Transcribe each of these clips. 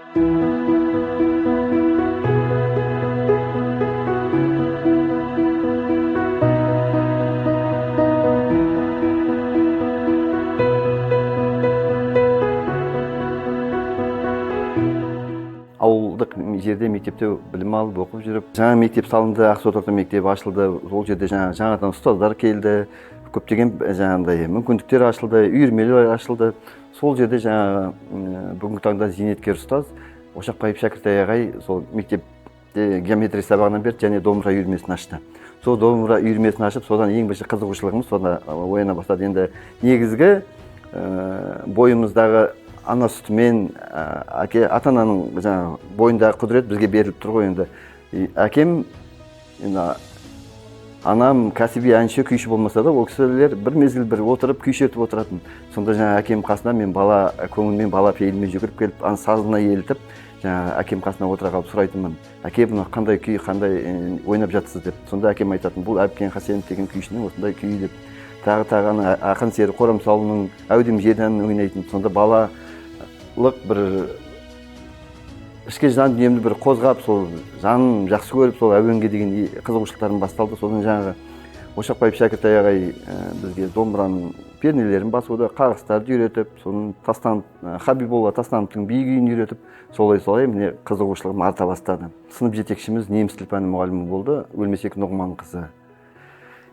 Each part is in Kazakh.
Ауылдық жерде мектепте білім алып оқып жүріп, жаңа мектеп салынды, Ақсуат орта мектебі ашылды. Ол жерде жаңадан ұстаздар келді, көптеген жаңағындай мүмкіндіктер ашылды, үйірмелер ашылды. Сол жерде жаңағы бүгінгі таңда зейнеткер ұстаз Ошақбаев Шәкіртай ағай сол мектепте геометрия сабағынан берді және домбыра үйірмесін ашты. Сол домбыра үйірмесін ашып, содан ең бірінші қызығушылығымыз сонда ояна бастады. Енді негізгі бойымыздағы ана сүтімен ата-ананың жаңағы бойындағы құдірет бізге беріліп тұр ғой. Енді әкем, анам кәсіби әнші, күйші болмаса да, ол кісілер бір мезгіл бір отырып күй шертіп отыратын. Сонда жаңағы әкем қасына мен бала көңілмен, бала пейілмен жүгіріп келіп, сазына елітіп, жаңағы әкем қасына отыра қалып сұрайтынмын: әке, бұны қандай күй, қандай ойнап жатсыз деп. Сонда әкем айтатын: бұл Әбікен Хасенов деген күйшінің осындай күйі деп. Тағы ақын сері Қорамсаулының әудем жерден ойнайтын. Сонда балалық бір ішкі жан дүниемді бір қозғап, сол жаным жақсы көріп, сол әуенге деген қызығушылықтарым басталды. Содан жаңағы Ошақбаев Шәкіртай ағай бізге домбыраның пернелерін басуды, қағыстарды үйретіп, соның Хабиболла Тастановтың би күйін үйретіп, солай міне қызығушылығым арта бастады. Сынып жетекшіміз неміс тіл пәні мұғалімі болды, Өлмесек Нұғыман қызы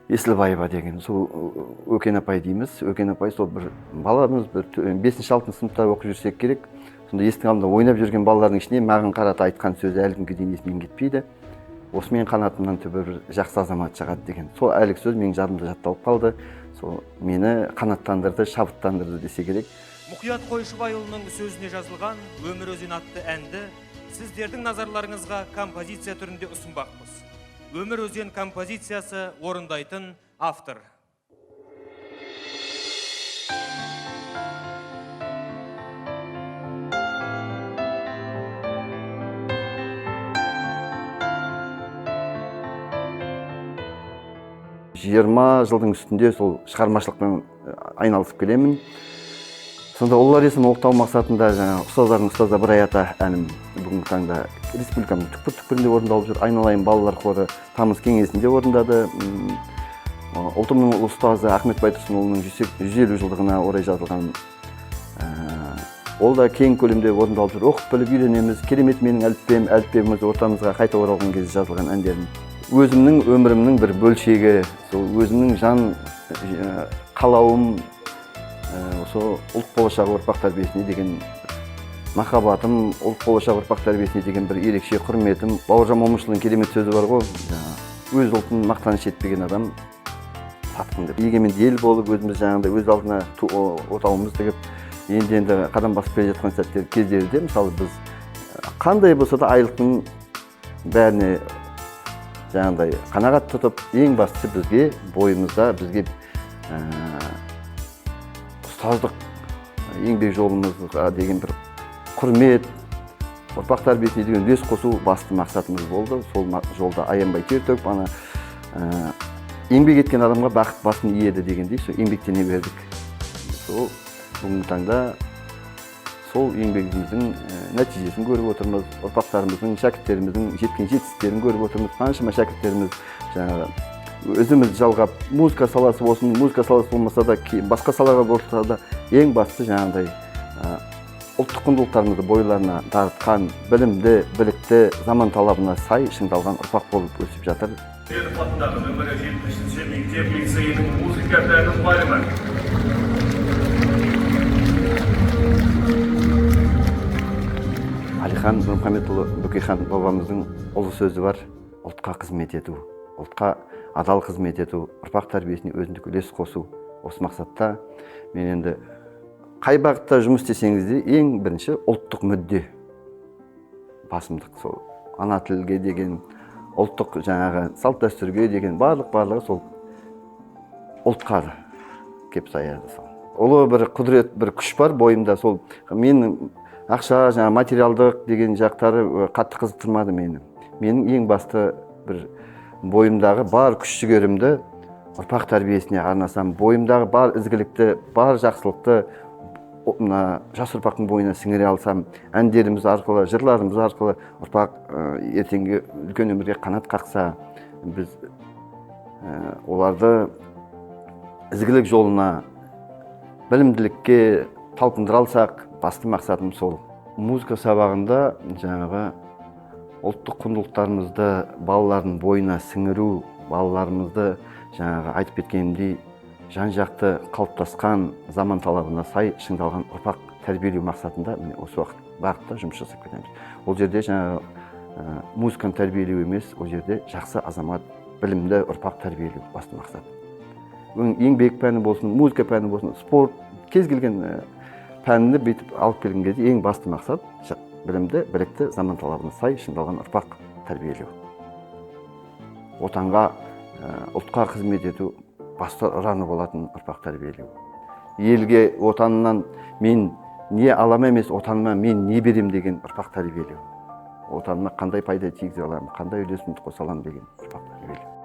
Есілбаева деген. Сол Өкен апай дейміз. Өкен апай сол бір баламыз 5-6 сыныпта оқып жүрсек керек. Сонда есіктің алдында ойнап жүрген балалардың ішіне маған қарата айтқан сөзі әлі күнге дейін есімнен кетпейді: осымен қанатымнан түбі бір жақсы азамат шығады деген. Сол әлгі сөз менің жадымда жатталып қалды. Сол мені қанаттандырды, шабыттандырды десе керек. Мұқият Қойшыбайұлының сөзіне жазылған «Өмір өзен» атты әнді сіздердің назарларыңызға композиция түрінде ұсынбақпыз. «Өмір өзен» композициясы орындайтын автор. Жылдың үстінде сол шығармашылықпен айналысып келемін. Сонда олар есім оқтау мақсатында ұстаздардың ұстазда бір ай ата әнім бүгінгі таңда республиканың түкпір-түкпірінде орындалып жүр. Айналайын балалар хоры тамыз кеңесінде орындады. Ұлтымның ұстазы Ахмет Байтұрсынұлының 150 жылдығына орай жазылған, ол да кең көлемде орындалып жүр. Оқып біліп үйренеміз, керемет менің әліппем, әліппеміз ортамызға қайта оралған кезде жазылған әндерім. Өзімнің өмірімнің бір бөлшегі, сол өзімнің жан қалауым, осы ұлт болашағы ұрпақ тәрбиесіне деген махаббатым, ұлт болашағы ұрпақ тәрбиесіне деген бір ерекше құрметім. Бауыржан Момышұлының керемет сөзі бар ғой: өз ұлтын мақтаныш етпеген адам сатқын деп. Егеменді ел болып, өзіміз жаңағыдай өз алдына отауымыз тігіп, енді қадам басып келе жатқан кездерде, мысалы біз қандай болса да айлықтың бәріне жаңағыдай қанағат тұтып, ең бастысы бізге бойымызда, бізге ұстаздық еңбек жолымызға деген бір құрмет, ұрпақ тәрбиесіне деген үлес қосу басты мақсатымыз болды. Сол жолда аянбай тер төгіп, еңбек еткен адамға бақыт басын иеді дегендей, сол еңбектене бердік. Сол бүгінгі таңда сол еңбегіміздің нәтижесін көріп отырмыз. Ұрпақтарымыздың, шәкірттеріміздің жеткен жетістіктерін көріп отырмыз. Қаншама шәкірттеріміз жаңағы өзіміз жалғап, музыка саласы болсын, музыка саласы болмаса да, басқа салаға болса да, ең бастысы жаңағыдай ұлттық құндылықтарымызды бойларына дарытқан, білімді, білікті, заман талабына сай шыңдалған ұрпақ болып өсіп жатыр. Атындағы нөмірі 70-ші мектеп лицейінің музыка пәні мұғалімі. Әлихан Нұрмұхамедұлы Бөкейхан бабамыздың ұлы сөзі бар: ұлтқа қызмет ету, ұлтқа адал қызмет ету, ұрпақ тәрбиесіне өзіндік үлес қосу. Осы мақсатта мен енді қай бағытта жұмыс істесеңіз де ең бірінші ұлттық мүдде басымдық. Сол ана тілге деген, ұлттық жаңағы салт дәстүрге деген барлығы сол ұлтқа кеп саяды. Ұлы бір құдірет, бір күш бар бойымда. Сол мен ақша, жаңа материалдық деген жақтары қатты қызықтырмады мені. Менің ең басты бір бойымдағы бар күш жігерімді ұрпақ тәрбиесіне арнасам, бойымдағы бар ізгілікті, бар жақсылықты мына жас ұрпақтың бойына сіңіре алсам, әндеріміз арқылы, жырларымыз арқылы ұрпақ ертеңгі үлкен өмірге қанат қақса, біз оларды ізгілік жолына, білімділікке талпындыра алсақ, басты мақсатым сол. Музыка сабағында жаңағы ұлттық құндылықтарымызды балалардың бойына сіңіру, балаларымызды жаңағы айтып кеткенімдей жан-жақты қалыптасқан, заман талабына сай шыңдалған ұрпақ тәрбиелеу мақсатында міне осы бағытта жұмыс жасап кетеміз. Ол жерде жаңағы музыканы тәрбиелеу емес, ол жерде жақсы азамат, білімді ұрпақ тәрбиелеу басты мақсат. Еңбек пәні болсын, музыка пәні болсын, спорт, кез келген пәнді бүйтіп алып келген кезде ең басты мақсат білімді, білікті, заман талабына сай шыңдалған ұрпақ тәрбиелеу. Отанға, ұлтқа қызмет ету басты ұраны болатын ұрпақ тәрбиелеу. Елге, отанынан мен не алам емес, отаныма мен не берем деген ұрпақ тәрбиелеу. Отаныма қандай пайда тигізе аламын, қандай үлесімді қоса аламын деген ұрпақ тәрбиелеу.